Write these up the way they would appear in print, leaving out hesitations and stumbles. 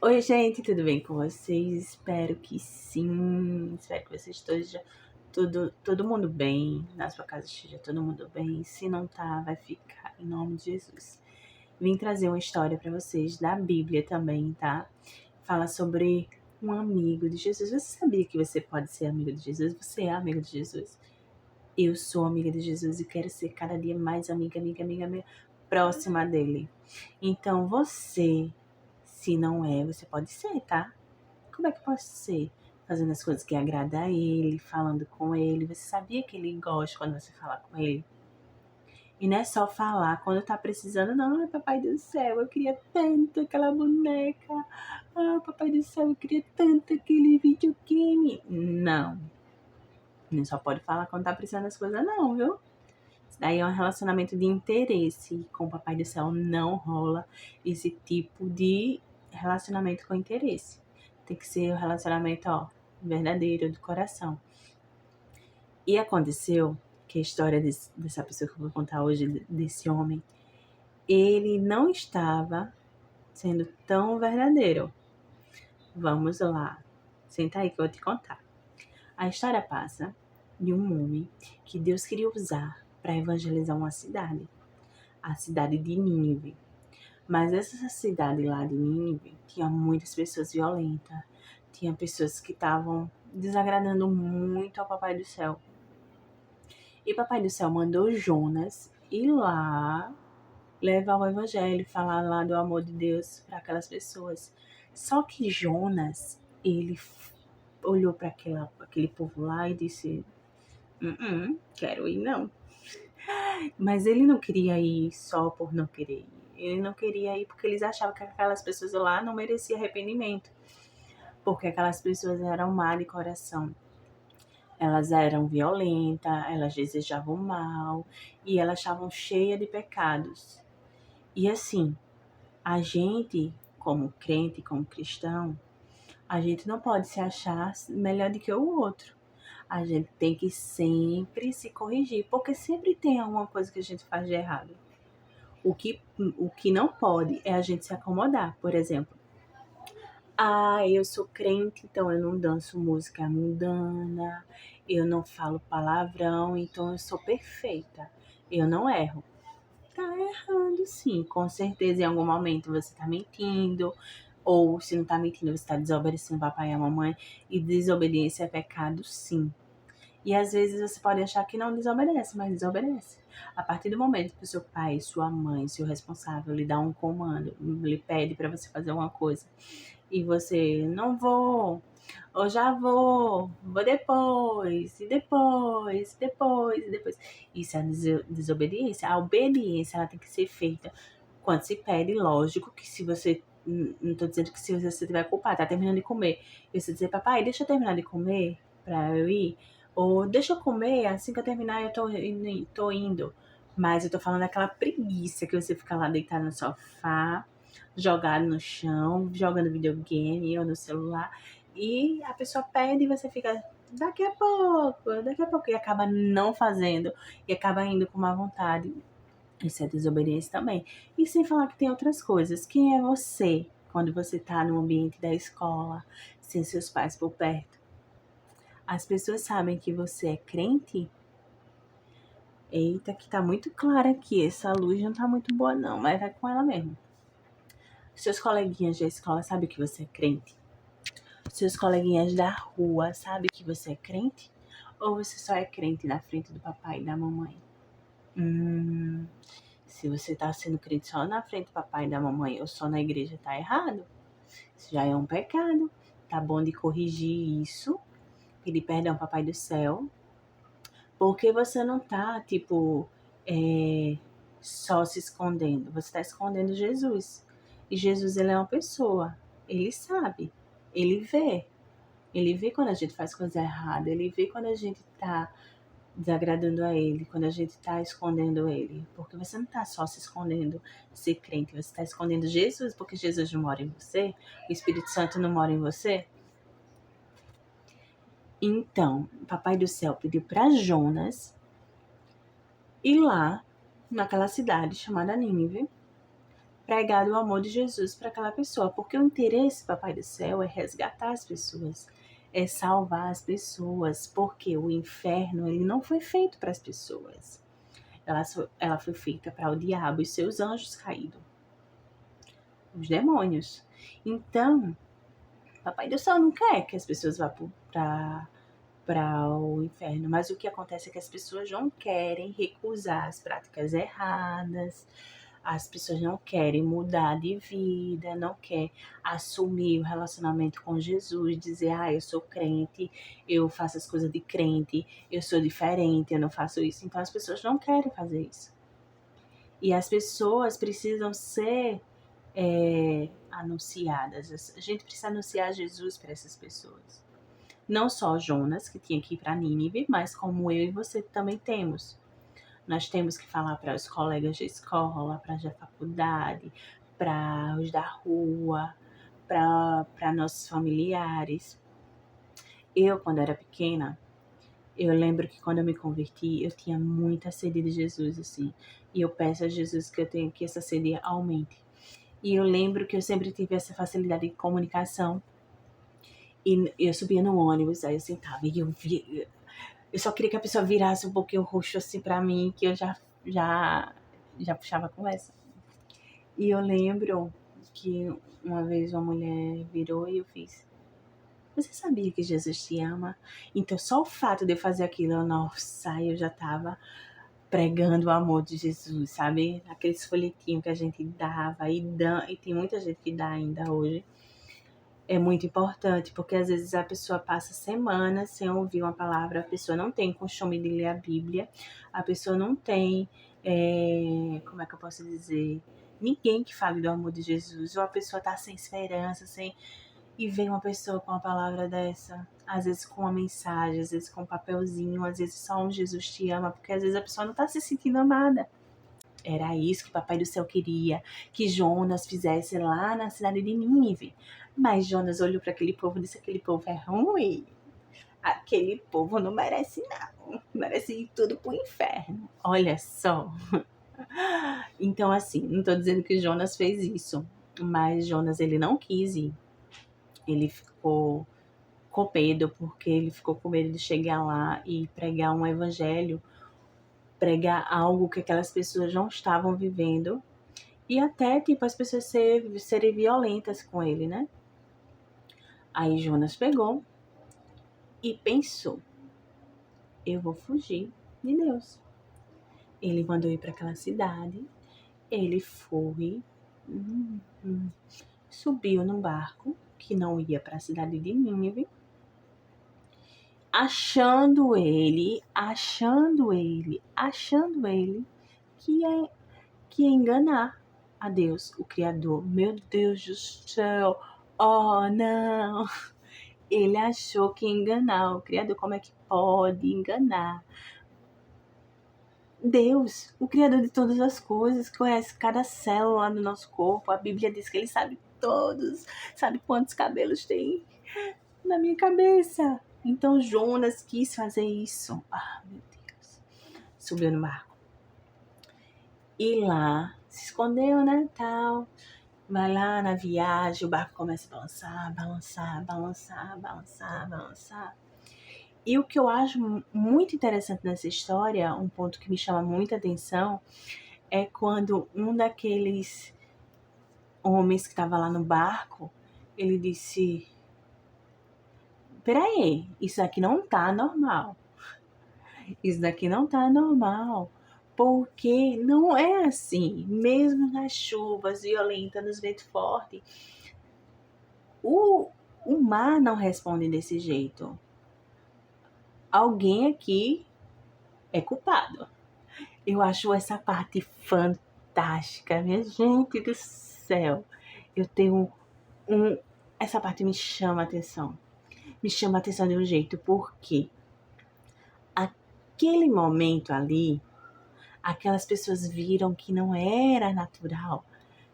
Oi, gente, tudo bem com vocês? Espero que sim. Espero que vocês estejam todo mundo bem. Na sua casa esteja todo mundo bem. Se não tá, vai ficar em nome de Jesus. Vim trazer uma história para vocês da Bíblia também, tá? Fala sobre um amigo de Jesus. Você sabia que você pode ser amigo de Jesus? Você é amigo de Jesus? Eu sou amiga de Jesus e quero ser cada dia mais amiga próxima dele. Então você, se não é, você pode ser, tá? Como é que pode ser? Fazendo as coisas que agradam a ele, falando com ele. Você sabia que ele gosta quando você fala com ele? E não é só falar quando tá precisando, não. Ai, papai do céu, eu queria tanto aquela boneca. Ah, papai do céu, eu queria tanto aquele videogame. Não só pode falar quando tá precisando das coisas, não, viu? Isso daí é um relacionamento de interesse. Com o papai do céu não rola esse tipo de relacionamento com interesse. Tem que ser o relacionamento, ó, verdadeiro, do coração. E aconteceu que a história dessa pessoa que eu vou contar hoje, desse homem, ele não estava sendo tão verdadeiro. Vamos lá. Senta aí que eu vou te contar. A história passa de um homem que Deus queria usar para evangelizar uma cidade. A cidade de Nínive. Mas essa cidade lá de Nínive tinha muitas pessoas violentas, tinha pessoas que estavam desagradando muito ao Papai do Céu. E Papai do Céu mandou Jonas ir lá levar o evangelho, falar lá do amor de Deus para aquelas pessoas. Só que Jonas, ele olhou para aquele povo lá e disse: quero ir não. Mas ele não queria ir só por não querer ir. Ele não queria ir porque eles achavam que aquelas pessoas lá não mereciam arrependimento. Porque aquelas pessoas eram má de coração. Elas eram violentas, elas desejavam mal e elas estavam cheias de pecados. E assim, a gente, como crente, como cristão, a gente não pode se achar melhor do que o outro. A gente tem que sempre se corrigir, porque sempre tem alguma coisa que a gente faz de errado. O que não pode é a gente se acomodar. Por exemplo, eu sou crente, então eu não danço música mundana, eu não falo palavrão, então eu sou perfeita. Eu não erro. Tá errando, sim. Com certeza, em algum momento você tá mentindo, ou se não tá mentindo, você tá desobedecendo o papai e a mamãe. E desobediência é pecado, sim. E às vezes você pode achar que não desobedece, mas desobedece. A partir do momento que o seu pai, sua mãe, seu responsável lhe dá um comando, lhe pede para você fazer uma coisa, e você não vou, ou já vou depois, e depois, depois, e depois. Isso é a desobediência. A obediência ela tem que ser feita quando se pede, lógico que se você. Não tô dizendo que se você tiver culpado, tá terminando de comer, e você dizer, papai, deixa eu terminar de comer pra eu ir. Ou deixa eu comer, assim que eu terminar eu tô indo. Mas eu tô falando daquela preguiça que você fica lá deitado no sofá, jogado no chão, jogando videogame ou no celular. E a pessoa pede e você fica, daqui a pouco, e acaba não fazendo. E acaba indo com má vontade. Isso é desobediência também. E sem falar que tem outras coisas. Quem é você quando você tá no ambiente da escola, sem seus pais por perto? As pessoas sabem que você é crente? Eita, que tá muito clara aqui. Essa luz não tá muito boa, não, mas vai com ela mesmo. Seus coleguinhas da escola sabem que você é crente? Seus coleguinhas da rua sabem que você é crente? Ou você só é crente na frente do papai e da mamãe? Se você tá sendo crente só na frente do papai e da mamãe ou só na igreja, tá errado. Isso já é um pecado. Tá bom de corrigir isso, pedir perdão ao papai do céu. Porque você não tá, tipo, só se escondendo. Você tá escondendo Jesus. E Jesus, ele é uma pessoa. Ele sabe. Ele vê. Ele vê quando a gente faz coisa errada. Ele vê quando a gente tá desagradando a ele. Quando a gente tá escondendo ele. Porque você não tá só se escondendo ser crente. Você tá escondendo Jesus porque Jesus não mora em você. O Espírito Santo não mora em você. Então, o Papai do Céu pediu para Jonas ir lá naquela cidade chamada Nínive, pregar o amor de Jesus para aquela pessoa, porque o interesse do Papai do Céu é resgatar as pessoas, é salvar as pessoas, porque o inferno ele não foi feito para as pessoas, ela foi feita para o diabo e seus anjos caídos, os demônios. Então, Papai do Céu não quer que as pessoas vá para o inferno, mas o que acontece é que as pessoas não querem recusar as práticas erradas, as pessoas não querem mudar de vida, não querem assumir o relacionamento com Jesus, dizer, eu sou crente, eu faço as coisas de crente, eu sou diferente, eu não faço isso. Então as pessoas não querem fazer isso. E as pessoas precisam ser anunciadas. A gente precisa anunciar Jesus para essas pessoas. Não só Jonas, que tinha que ir para Nínive, mas como eu e você também temos. Nós temos que falar para os colegas de escola, para os da faculdade, para os da rua, para nossos familiares. Eu, quando era pequena, eu lembro que quando eu me converti, eu tinha muita sede de Jesus, assim. E eu peço a Jesus que essa sede aumente. E eu lembro que eu sempre tive essa facilidade de comunicação. E eu subia no ônibus, aí eu sentava e eu via. Eu só queria que a pessoa virasse um pouquinho o rosto assim pra mim, que eu já puxava a conversa. E eu lembro que uma vez uma mulher virou e eu fiz: Você sabia que Jesus te ama? Então só o fato de eu fazer aquilo, nossa, eu já tava pregando o amor de Jesus, sabe? Aqueles folhetinhos que a gente dava e tem muita gente que dá ainda hoje. É muito importante, porque às vezes a pessoa passa semanas sem ouvir uma palavra, a pessoa não tem costume de ler a Bíblia, a pessoa não tem, como é que eu posso dizer, ninguém que fale do amor de Jesus, ou a pessoa está sem esperança, e vem uma pessoa com uma palavra dessa, às vezes com uma mensagem, às vezes com um papelzinho, às vezes só um Jesus te ama, porque às vezes a pessoa não está se sentindo amada. Era isso que o Papai do Céu queria, que Jonas fizesse lá na cidade de Nínive. Mas Jonas olhou para aquele povo e disse: aquele povo é ruim. Aquele povo não merece, não. Merece ir tudo pro inferno. Olha só. Então, assim, não estou dizendo que Jonas fez isso. Mas Jonas, ele não quis ir. Ele ficou com medo, porque ele ficou com medo de chegar lá e pregar um evangelho, pregar algo que aquelas pessoas não estavam vivendo. E até, tipo, as pessoas serem violentas com ele, né? Aí Jonas pegou e pensou: eu vou fugir de Deus. Ele mandou ir para aquela cidade, ele foi, subiu num barco que não ia para a cidade de Nínive, achando ele que ia enganar a Deus, o Criador. Meu Deus do céu! Oh, não! Ele achou que ia enganar o Criador. Como é que pode enganar Deus, o Criador de todas as coisas, que conhece cada célula do nosso corpo? A Bíblia diz que ele sabe todos, sabe quantos cabelos tem na minha cabeça. Então Jonas quis fazer isso. Meu Deus. Subiu no barco. E lá se escondeu, né, tal. Vai lá na viagem, o barco começa a balançar, balançar, balançar, balançar, balançar. E o que eu acho muito interessante nessa história, um ponto que me chama muita atenção, é quando um daqueles homens que estava lá no barco, ele disse: peraí, isso aqui não tá normal. Isso daqui não tá normal. Porque não é assim. Mesmo nas chuvas violentas, nos ventos fortes, o mar não responde desse jeito. Alguém aqui é culpado. Eu acho essa parte fantástica, minha gente do céu. Eu tenho essa parte me chama a atenção. Me chama a atenção de um jeito, porque aquele momento ali, aquelas pessoas viram que não era natural,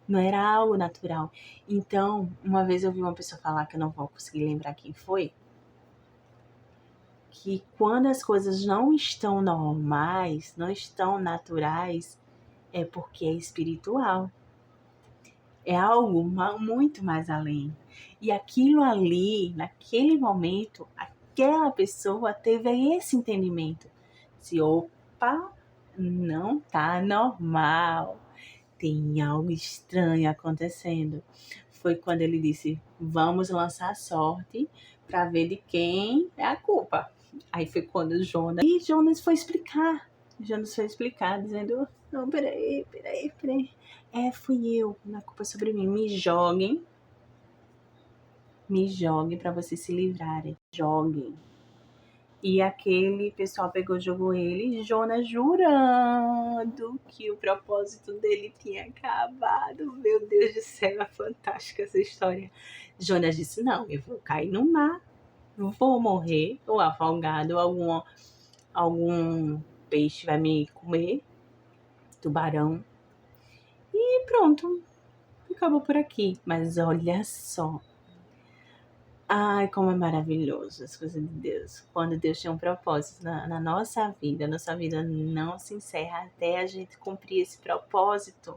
não era algo natural. Então, uma vez eu vi uma pessoa falar, que eu não vou conseguir lembrar quem foi, que quando as coisas não estão normais, não estão naturais, é porque é espiritual. É algo muito mais além. E aquilo ali, naquele momento, aquela pessoa teve esse entendimento. Se, opa, não tá normal. Tem algo estranho acontecendo. Foi quando ele disse: vamos lançar a sorte para ver de quem é a culpa. Aí foi quando Jonas. E Jonas foi explicar. Jonas foi explicar, dizendo: não, peraí. Fui eu, a culpa é sobre mim. Me joguem para vocês se livrarem. Joguem. E aquele pessoal pegou, jogou ele, Jonas jurando que o propósito dele tinha acabado. Meu Deus do céu, é fantástica essa história. Jonas disse: não, eu vou cair no mar, vou morrer, ou afogado, ou algum peixe vai me comer, tubarão. E pronto, acabou por aqui. Mas olha só. Ai, como é maravilhoso as coisas de Deus. Quando Deus tem um propósito na nossa vida não se encerra até a gente cumprir esse propósito.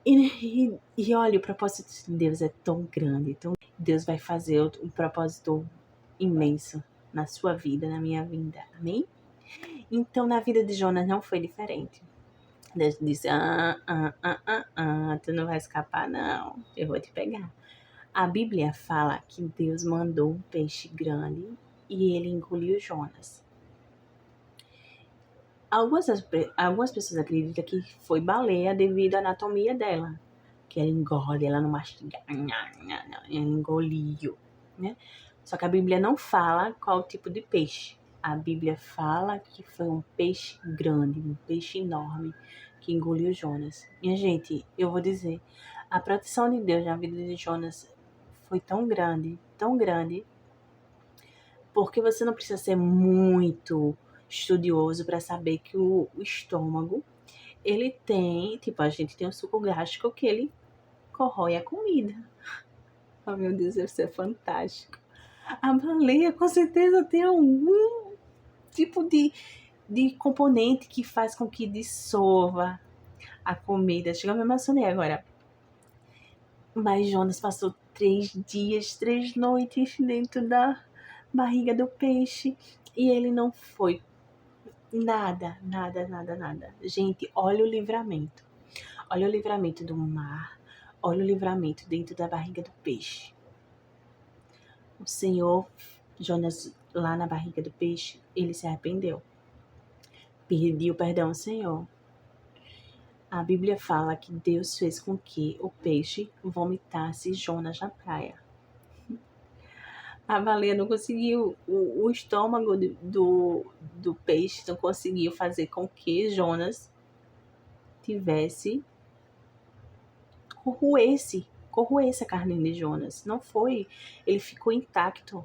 E olha, o propósito de Deus é tão grande. Então Deus vai fazer um propósito imenso na sua vida, na minha vida. Amém? Então, na vida de Jonas não foi diferente. Deus disse: tu não vai escapar, não. Eu vou te pegar. A Bíblia fala que Deus mandou um peixe grande e ele engoliu Jonas. Algumas pessoas acreditam que foi baleia devido à anatomia dela. Que ela engole, ela não mastiga. Ela engoliu, né? Só que a Bíblia não fala qual tipo de peixe. A Bíblia fala que foi um peixe grande, um peixe enorme que engoliu Jonas. Minha gente, eu vou dizer, a proteção de Deus na vida de Jonas foi tão grande, porque você não precisa ser muito estudioso para saber que o estômago, ele tem, tipo, a gente tem um suco gástrico que ele corrói a comida. Oh, meu Deus, isso é fantástico. A baleia com certeza tem algum tipo de componente que faz com que dissolva a comida. Chega a me emocionei agora. Mas Jonas passou 3 dias, 3 noites dentro da barriga do peixe e ele não foi nada. Gente, olha o livramento. Olha o livramento do mar. Olha o livramento dentro da barriga do peixe. O Senhor, Jonas, lá na barriga do peixe, ele se arrependeu. Pediu perdão ao Senhor. A Bíblia fala que Deus fez com que o peixe vomitasse Jonas na praia. A baleia não conseguiu, o estômago do peixe não conseguiu fazer com que Jonas corroesse a carne de Jonas. Não foi, ele ficou intacto.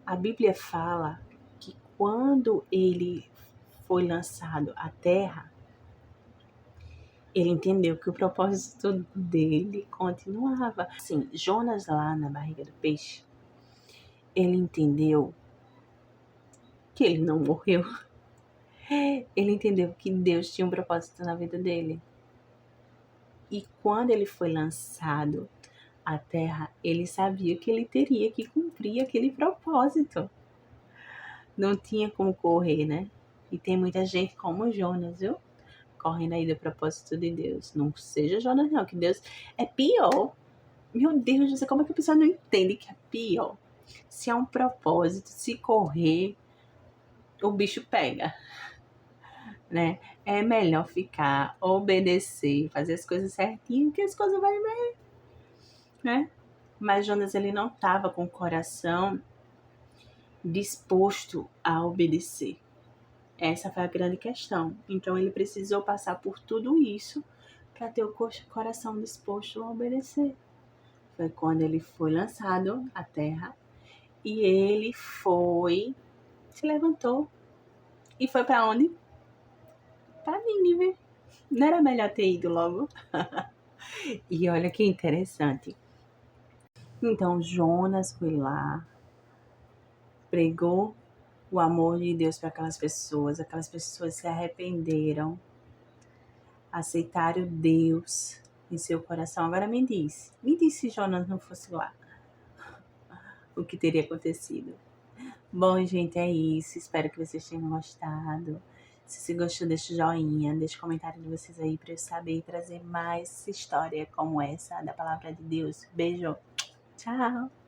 A Bíblia fala que quando ele foi lançado à terra, ele entendeu que o propósito dele continuava. Assim, Jonas lá na barriga do peixe, ele entendeu que ele não morreu. Ele entendeu que Deus tinha um propósito na vida dele. E quando ele foi lançado à terra, ele sabia que ele teria que cumprir aquele propósito. Não tinha como correr, né? E tem muita gente como Jonas, viu? Correndo aí do propósito de Deus. Não seja Jonas, não, que Deus é pior. Meu Deus do céu, como é que a pessoa não entende que é pior? Se há um propósito, se correr, o bicho pega, né? É melhor ficar, obedecer, fazer as coisas certinho, que as coisas vão bem, né? Mas Jonas, ele não estava com o coração disposto a obedecer. Essa foi a grande questão. Então, ele precisou passar por tudo isso para ter o coração disposto a obedecer. Foi quando ele foi lançado à terra e ele se levantou e foi para onde? Para Nínive. Não era melhor ter ido logo? E olha que interessante. Então, Jonas foi lá, pregou o amor de Deus para aquelas pessoas se arrependeram, aceitaram Deus em seu coração. Agora me diz se Jonas não fosse lá, o que teria acontecido? Bom, gente, é isso. Espero que vocês tenham gostado. Se você gostou, deixa o joinha, deixa o comentário de vocês aí para eu saber e trazer mais história como essa da palavra de Deus. Beijo, tchau!